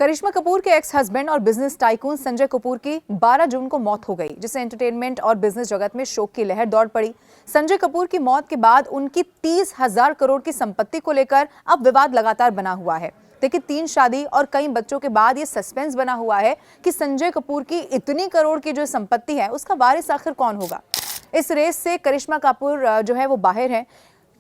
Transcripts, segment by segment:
करिश्मा कपूर के ex husband और business tycoon Sanjay Kapoor की 12 जून को मौत हो गई, जिससे एंटरटेनमेंट और बिजनेस जगत में शोक की लहर दौड़ पड़ी। संजय कपूर की मौत के बाद उनकी 30,000 करोड़ की संपत्ति को लेकर अब विवाद लगातार बना हुआ है। देखिए, 3 शादी और कई बच्चों के बाद ये सस्पेंस बना हुआ है कि संजय कपूर की इतनी करोड़ की जो संपत्ति है उसका वारिस आखिर कौन होगा। इस रेस से करिश्मा कपूर जो है वो बाहर है,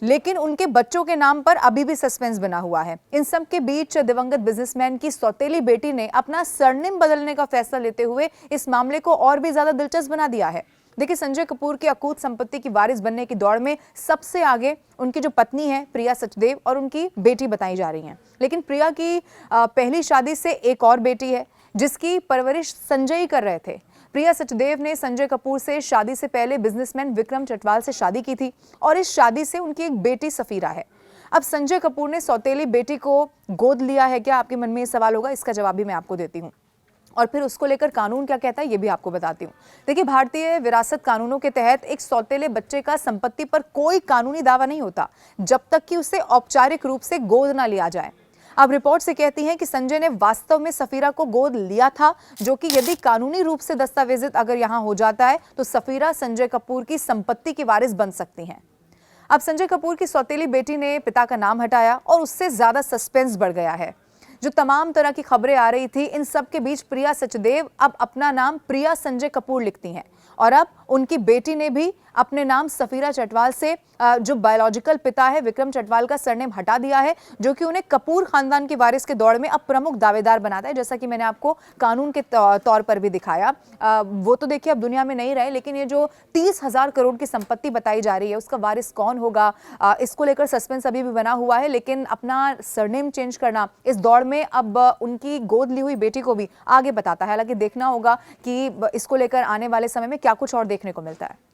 लेकिन उनके बच्चों के नाम पर अभी भी सस्पेंस बना हुआ है। इन सब के बीच दिवंगत बिजनेसमैन की सौतेली बेटी ने अपना सरनेम बदलने का फैसला लेते हुए इस मामले को और भी ज्यादा दिलचस्प बना दिया है। देखिए, संजय कपूर की अकूत संपत्ति की वारिस बनने की दौड़ में सबसे आगे उनकी जो पत्नी है प्रिया सचदेव और उनकी बेटी बताई जा रही हैं। लेकिन प्रिया की पहली शादी से एक और बेटी है जिसकी परवरिश संजय ही कर रहे थे। प्रिया सचदेव ने संजय कपूर से शादी से पहले बिजनेसमैन विक्रम चटवाल से शादी की थी और इस शादी से उनकी एक बेटी सफीरा है। अब संजय कपूर ने सौतेली बेटी को गोद लिया है क्या? आपके मन में ये सवाल होगा, इसका जवाब भी मैं आपको देती हूँ और फिर उसको लेकर कानून क्या कहता है ये भी आपको बताती हूँ। देखिए, भारतीय विरासत कानूनों के तहत एक सौतेले बच्चे का संपत्ति पर कोई कानूनी दावा नहीं होता जब तक कि उसे औपचारिक रूप से गोद ना लिया जाए। अब रिपोर्ट से कहती हैं कि संजय ने वास्तव में सफीरा को गोद लिया था, जो कि यदि कानूनी रूप से दस्तावेजित अगर यहां हो जाता है तो सफीरा संजय कपूर की संपत्ति की वारिस बन सकती हैं। अब संजय कपूर की सौतेली बेटी ने पिता का नाम हटाया और उससे ज्यादा सस्पेंस बढ़ गया है। जो तमाम तरह की खबरें आ रही थी, इन सब के बीच प्रिया सचदेव अब अपना नाम प्रिया संजय कपूर लिखती हैं और अब उनकी बेटी ने भी अपने नाम सफीरा चटवाल से जो बायोलॉजिकल पिता है विक्रम चटवाल का सरनेम हटा दिया है, जो कि उन्हें कपूर खानदान की वारिस के दौड़ में अब प्रमुख दावेदार बनाता है। जैसा कि मैंने आपको कानून के तौर पर भी दिखाया, वो तो देखिए अब दुनिया में नहीं रहे, लेकिन ये जो 30,000 करोड़ की संपत्ति बताई जा रही है उसका वारिस कौन होगा, इसको लेकर सस्पेंस अभी भी बना हुआ है। लेकिन अपना सरनेम चेंज करना इस दौड़ में अब उनकी गोद ली हुई बेटी को भी आगे बताता है। हालांकि देखना होगा कि इसको लेकर आने वाले समय में क्या कुछ और देखने को मिलता है।